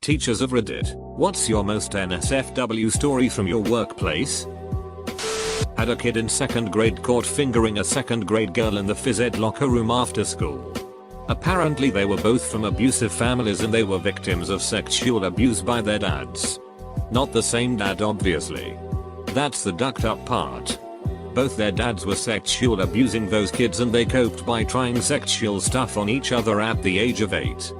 Teachers of Reddit, what's your most NSFW story from your workplace? Had a kid in 2nd grade caught fingering a 2nd grade girl in the phys ed locker room after school. Apparently they were both from abusive families and they were victims of sexual abuse by their dads. Not the same dad obviously. That's the ducked up part. Both their dads were sexual abusing those kids and they coped by trying sexual stuff on each other at the age of 8.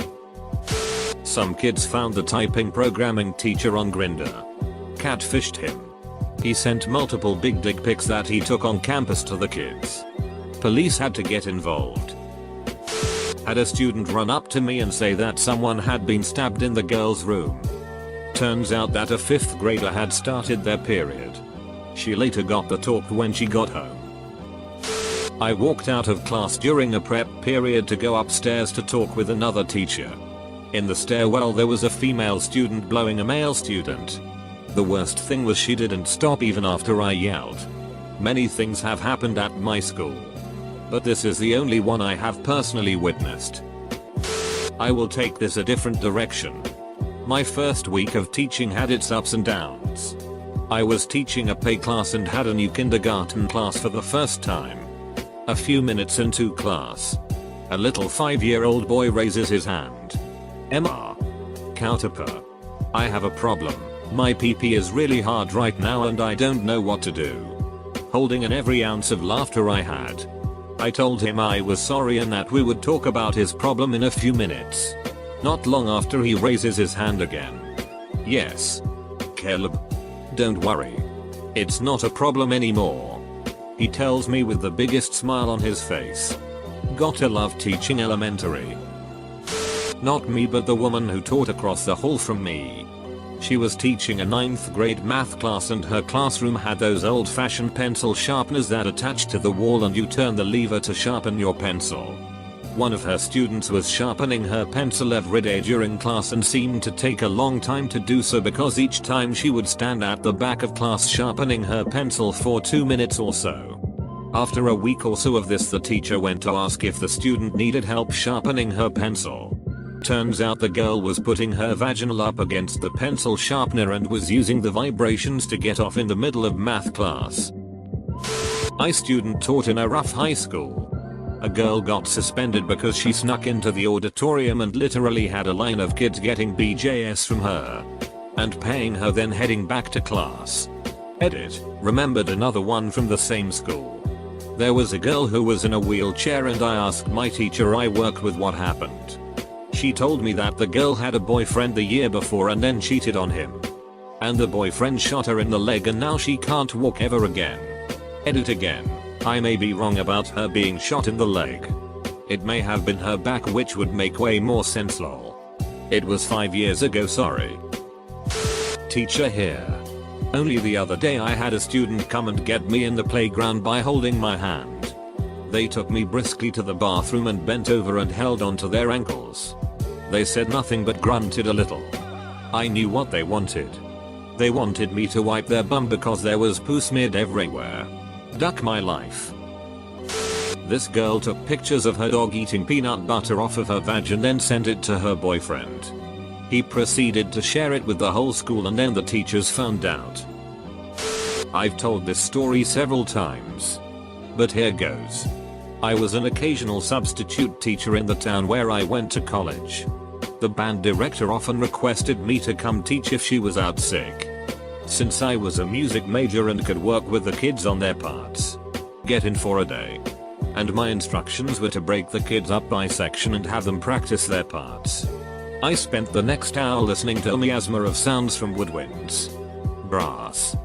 Some kids found the typing programming teacher on Grindr. Catfished him. He sent multiple big dick pics that he took on campus to the kids. Police had to get involved. Had a student run up to me and say that someone had been stabbed in the girls' room. Turns out that a 5th grader had started their period. She later got the talk when she got home. I walked out of class during a prep period to go upstairs to talk with another teacher. In the stairwell there was a female student blowing a male student. The worst thing was she didn't stop even after I yelled. Many things have happened at my school, but this is the only one I have personally witnessed. I will take this a different direction. My first week of teaching had its ups and downs. I was teaching a pay class and had a new kindergarten class for the first time. A few minutes into class, a little 5-year-old boy raises his hand. Emma. Counterpart. I have a problem. My PP is really hard right now and I don't know what to do. Holding in every ounce of laughter I had, I told him I was sorry and that we would talk about his problem in a few minutes. Not long after he raises his hand again. Yes. Caleb. Don't worry. It's not a problem anymore. He tells me with the biggest smile on his face. Gotta love teaching elementary. Not me but the woman who taught across the hall from me. She was teaching a 9th grade math class and her classroom had those old fashioned pencil sharpeners that attach to the wall and you turn the lever to sharpen your pencil. One of her students was sharpening her pencil every day during class and seemed to take a long time to do so because each time she would stand at the back of class sharpening her pencil for 2 minutes or so. After a week or so of this, the teacher went to ask if the student needed help sharpening her pencil. Turns out the girl was putting her vaginal up against the pencil sharpener and was using the vibrations to get off in the middle of math class. My student taught in a rough high school. A girl got suspended because she snuck into the auditorium and literally had a line of kids getting BJS from her and paying her, then heading back to class. Edit. Remembered another one from the same school. There was a girl who was in a wheelchair and I asked my teacher I worked with what happened. She told me that the girl had a boyfriend the year before and then cheated on him. And the boyfriend shot her in the leg and now she can't walk ever again. Edit again. I may be wrong about her being shot in the leg. It may have been her back, which would make way more sense lol. It was 5 years ago, sorry. Teacher here. Only the other day I had a student come and get me in the playground by holding my hand. They took me briskly to the bathroom and bent over and held onto their ankles. They said nothing but grunted a little. I knew what they wanted. They wanted me to wipe their bum because there was poo smeared everywhere. Duck my life. This girl took pictures of her dog eating peanut butter off of her vag and then sent it to her boyfriend. He proceeded to share it with the whole school and then the teachers found out. I've told this story several times, but here goes. I was an occasional substitute teacher in the town where I went to college. The band director often requested me to come teach if she was out sick. Since I was a music major and could work with the kids on their parts, get in for a day. And my instructions were to break the kids up by section and have them practice their parts. I spent the next hour listening to a miasma of sounds from woodwinds, brass,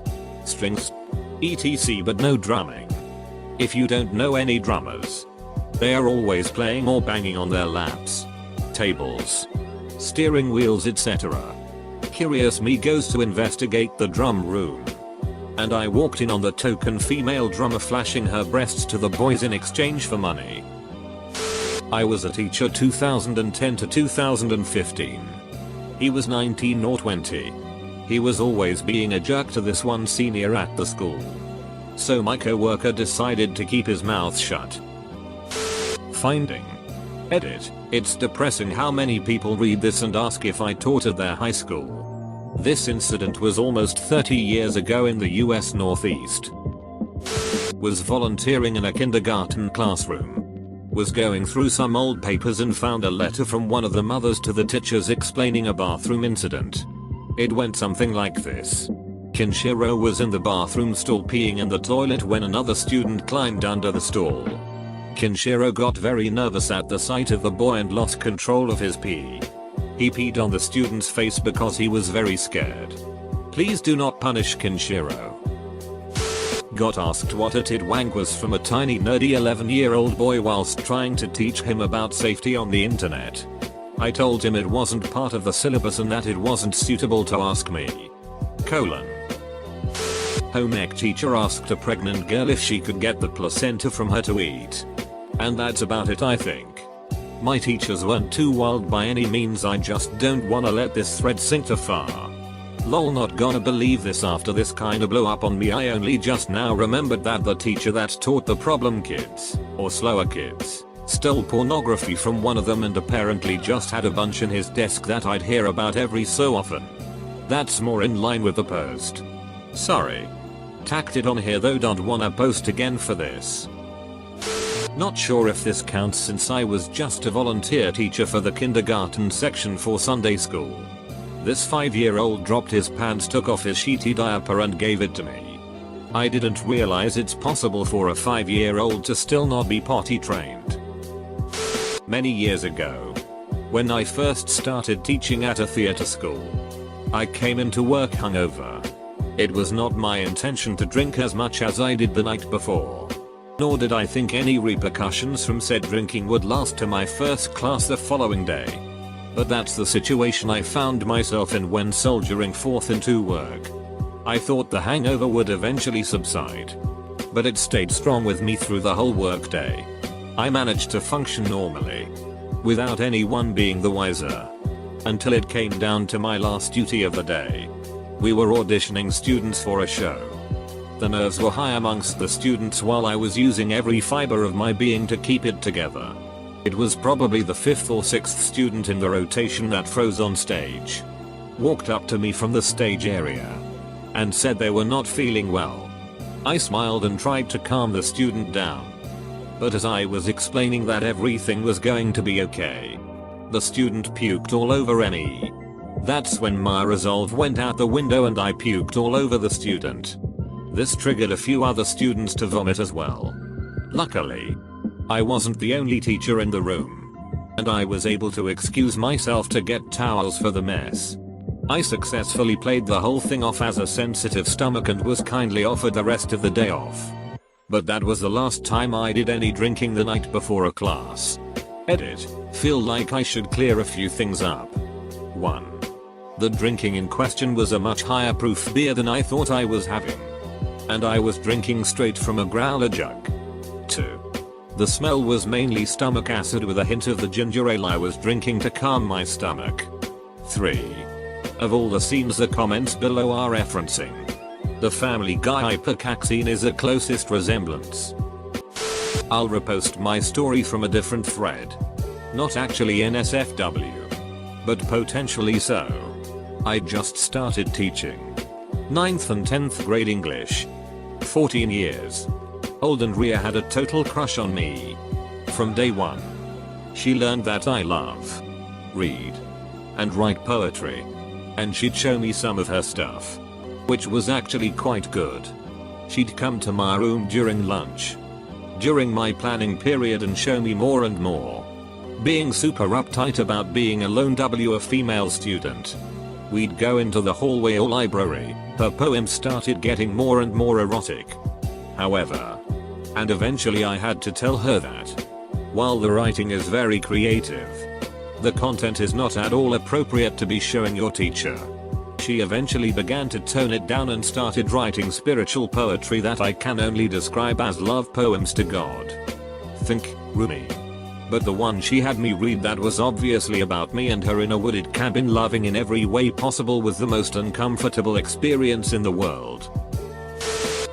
strings, etc. but no drumming. If you don't know any drummers, they are always playing or banging on their laps, tables, steering wheels, etc. Curious me goes to investigate the drum room. And I walked in on the token female drummer flashing her breasts to the boys in exchange for money. I was a teacher 2010 to 2015. He was 19 or 20. He was always being a jerk to this one senior at the school. So my coworker decided to keep his mouth shut. Finding. Edit. It's depressing how many people read this and ask if I taught at their high school. This incident was almost 30 years ago in the US Northeast. Was volunteering in a kindergarten classroom. Was going through some old papers and found a letter from one of the mothers to the teachers explaining a bathroom incident. It went something like this. Kinshiro was in the bathroom stall peeing in the toilet when another student climbed under the stall. Kinshiro got very nervous at the sight of the boy and lost control of his pee. He peed on the student's face because he was very scared. Please do not punish Kinshiro. Got asked what a tidwang was from a tiny nerdy 11-year-old boy whilst trying to teach him about safety on the internet. I told him it wasn't part of the syllabus and that it wasn't suitable to ask me. Home ec teacher asked a pregnant girl if she could get the placenta from her to eat. And that's about it, I think. My teachers weren't too wild by any means, I just don't wanna let this thread sink too far. Lol, not gonna believe this after this kinda blew up on me. I only just now remembered that the teacher that taught the problem kids, or slower kids, stole pornography from one of them and apparently just had a bunch in his desk that I'd hear about every so often. That's more in line with the post. Sorry. Tacked it on here though, don't wanna post again for this. Not sure if this counts since I was just a volunteer teacher for the kindergarten section for Sunday school. This 5-year-old dropped his pants, took off his sheety diaper and gave it to me. I didn't realize it's possible for a 5-year-old to still not be potty trained. Many years ago, when I first started teaching at a theater school, I came into work hungover. It was not my intention to drink as much as I did the night before. Nor did I think any repercussions from said drinking would last to my first class the following day. But that's the situation I found myself in when soldiering forth into work. I thought the hangover would eventually subside. But it stayed strong with me through the whole workday. I managed to function normally, without anyone being the wiser. Until it came down to my last duty of the day. We were auditioning students for a show. The nerves were high amongst the students while I was using every fiber of my being to keep it together. It was probably the 5th or 6th student in the rotation that froze on stage. Walked up to me from the stage area and said they were not feeling well. I smiled and tried to calm the student down. But as I was explaining that everything was going to be okay, the student puked all over me. That's when my resolve went out the window and I puked all over the student. This triggered a few other students to vomit as well. Luckily, I wasn't the only teacher in the room, and I was able to excuse myself to get towels for the mess. I successfully played the whole thing off as a sensitive stomach and was kindly offered the rest of the day off. But that was the last time I did any drinking the night before a class. Edit. Feel like I should clear a few things up. 1. The drinking in question was a much higher proof beer than I thought I was having. And I was drinking straight from a growler jug. 2. The smell was mainly stomach acid with a hint of the ginger ale I was drinking to calm my stomach. 3. Of all the scenes the comments below are referencing, the Family Guy hypercaxine is the closest resemblance. I'll repost my story from a different thread. Not actually NSFW, but potentially so. I just started teaching 9th and 10th grade English. 14 years old and Ria had a total crush on me. From day one. She learned that I love, read, and write poetry. And she'd show me some of her stuff, which was actually quite good. She'd come to my room during lunch, during my planning period, and show me more and more. Being super uptight about being alone, a female student. We'd go into the hallway or library. Her poems started getting more and more erotic. However, and eventually I had to tell her that, while the writing is very creative, the content is not at all appropriate to be showing your teacher. She eventually began to tone it down and started writing spiritual poetry that I can only describe as love poems to God. Think Rumi. But the one she had me read that was obviously about me and her in a wooded cabin, loving in every way possible, was the most uncomfortable experience in the world.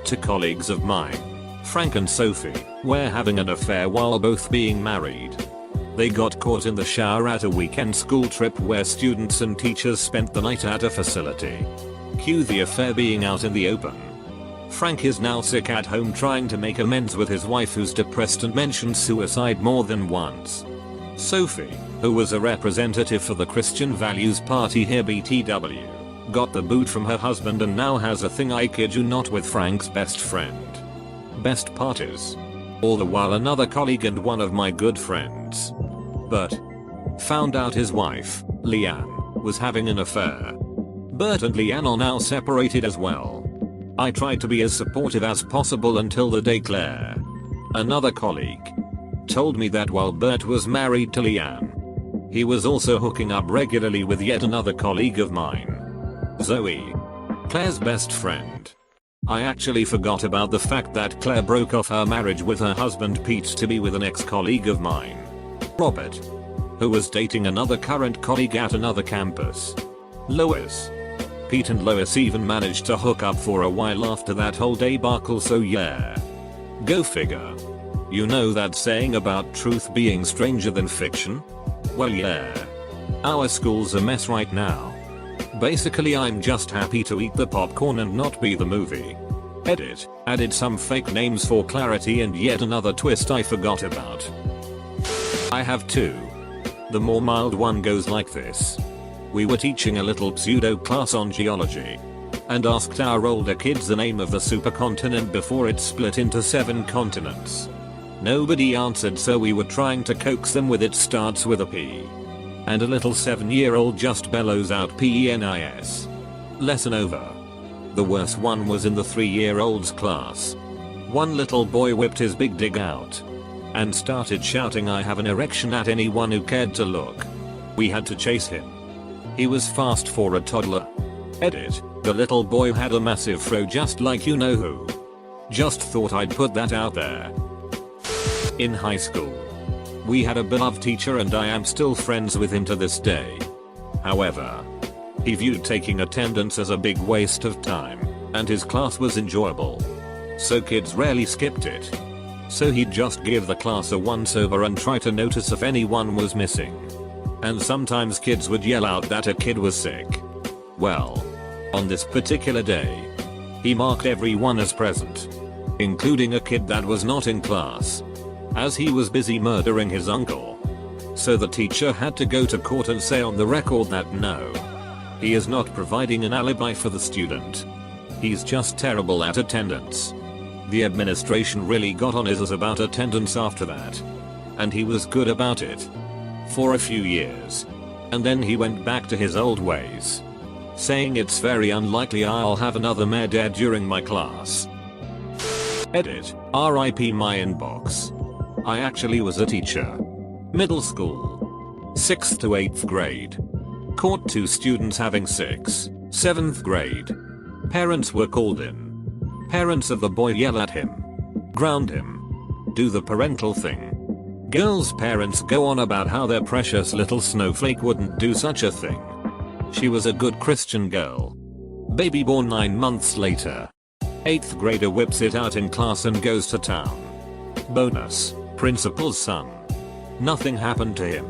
To colleagues of mine, Frank and Sophie, were having an affair while both being married. They got caught in the shower at a weekend school trip where students and teachers spent the night at a facility. Cue the affair being out in the open. Frank is now sick at home trying to make amends with his wife who's depressed and mentioned suicide more than once. Sophie, who was a representative for the Christian Values Party here BTW, got the boot from her husband and now has a thing, I kid you not, with Frank's best friend. Best part is, all the while another colleague and one of my good friends, Bert, found out his wife, Leanne, was having an affair. Bert and Leanne are now separated as well. I tried to be as supportive as possible until the day Claire, another colleague, told me that while Bert was married to Leanne, he was also hooking up regularly with yet another colleague of mine, Zoe, Claire's best friend. I actually forgot about the fact that Claire broke off her marriage with her husband Pete to be with an ex-colleague of mine, Robert, who was dating another current colleague at another campus, Lois. Pete and Lois even managed to hook up for a while after that whole debacle, so yeah. Go figure. You know that saying about truth being stranger than fiction? Well yeah. Our school's a mess right now. Basically I'm just happy to eat the popcorn and not be the movie. Edit, added some fake names for clarity and yet another twist I forgot about. I have two. The more mild one goes like this. We were teaching a little pseudo class on geology and asked our older kids the name of the supercontinent before it split into 7 continents. Nobody answered, so we were trying to coax them with it starts with a P. And a little 7-year-old just bellows out PENIS. Lesson over. The worst one was in the 3-year-old's class. One little boy whipped his big dig out and started shouting I have an erection at anyone who cared to look. We had to chase him. He was fast for a toddler. Edit, the little boy had a massive fro just like you know who. Just thought I'd put that out there. In high school, we had a beloved teacher and I am still friends with him to this day. However, he viewed taking attendance as a big waste of time, and his class was enjoyable, so kids rarely skipped it. So he'd just give the class a once-over and try to notice if anyone was missing. And sometimes kids would yell out that a kid was sick. Well, on this particular day, he marked everyone as present, including a kid that was not in class, as he was busy murdering his uncle. So the teacher had to go to court and say on the record that no, he is not providing an alibi for the student. He's just terrible at attendance. The administration really got on his ass about attendance after that, and he was good about it for a few years. And then he went back to his old ways, saying it's very unlikely I'll have another med ed during my class. Edit, RIP my inbox. I actually was a teacher. Middle school. 6th to 8th grade. Caught 2 students having sex. 7th grade. Parents were called in. Parents of the boy yell at him. Ground him. Do the parental thing. Girl's parents go on about how their precious little snowflake wouldn't do such a thing. She was a good Christian girl. Baby born 9 months later. 8th grader whips it out in class and goes to town. Bonus, principal's son. Nothing happened to him.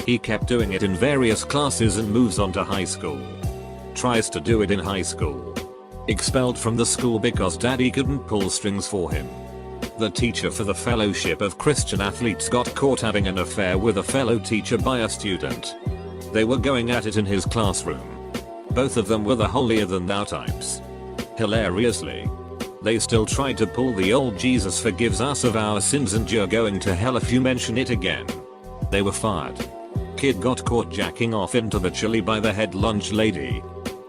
He kept doing it in various classes and moves on to high school. Tries to do it in high school. Expelled from the school because daddy couldn't pull strings for him. The teacher for the Fellowship of Christian Athletes got caught having an affair with a fellow teacher by a student. They were going at it in his classroom. Both of them were the holier than thou types. Hilariously, they still tried to pull the old Jesus forgives us of our sins and you're going to hell if you mention it again. They were fired. Kid got caught jacking off into the chili by the head lunch lady.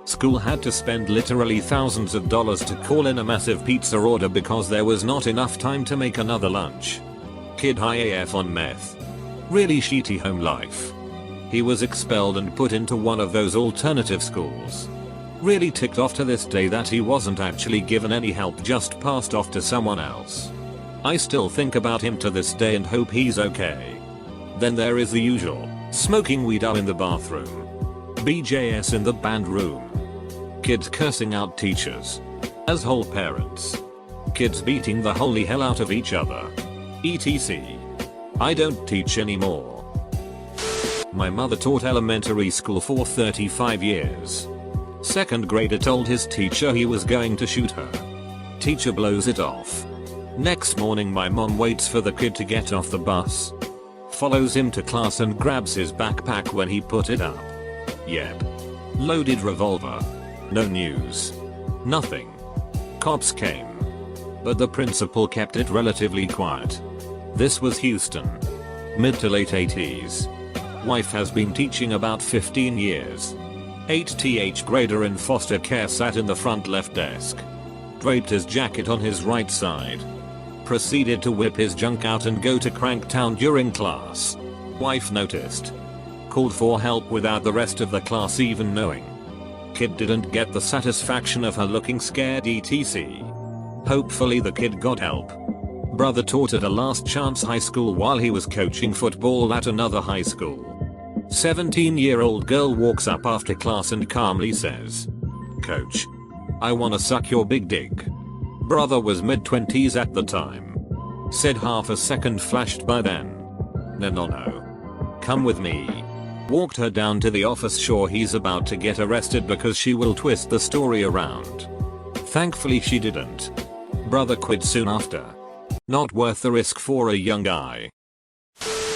School had to spend literally thousands of dollars to call in a massive pizza order because there was not enough time to make another lunch. Kid high AF on meth. Really shitty home life. He was expelled and put into one of those alternative schools. Really ticked off to this day that he wasn't actually given any help, just passed off to someone else. I still think about him to this day and hope he's okay. Then there is the usual, smoking weed out in the bathroom. BJS in the band room. Kids cursing out teachers. Asshole parents. Kids beating the holy hell out of each other. etc. I don't teach anymore. My mother taught elementary school for 35 years. Second grader told his teacher he was going to shoot her. Teacher blows it off. Next morning my mom waits for the kid to get off the bus. Follows him to class and grabs his backpack when he put it up. Yep. Loaded revolver. No news. Nothing. Cops came. But the principal kept it relatively quiet. This was Houston. Mid to late 80s. Wife has been teaching about 15 years. 8th grader in foster care sat in the front left desk. Draped his jacket on his right side. Proceeded to whip his junk out and go to Cranktown during class. Wife noticed. Called for help without the rest of the class even knowing. Kid didn't get the satisfaction of her looking scared etc. Hopefully the kid got help. Brother taught at a last chance high school while he was coaching football at another high school. 17-year-old girl walks up after class and calmly says, "Coach, I wanna suck your big dick." Brother was mid-20s at the time. Said half a second flashed by then. No. Come with me. Walked her down to the office, sure he's about to get arrested because she will twist the story around. Thankfully she didn't. Brother quit soon after. Not worth the risk for a young guy.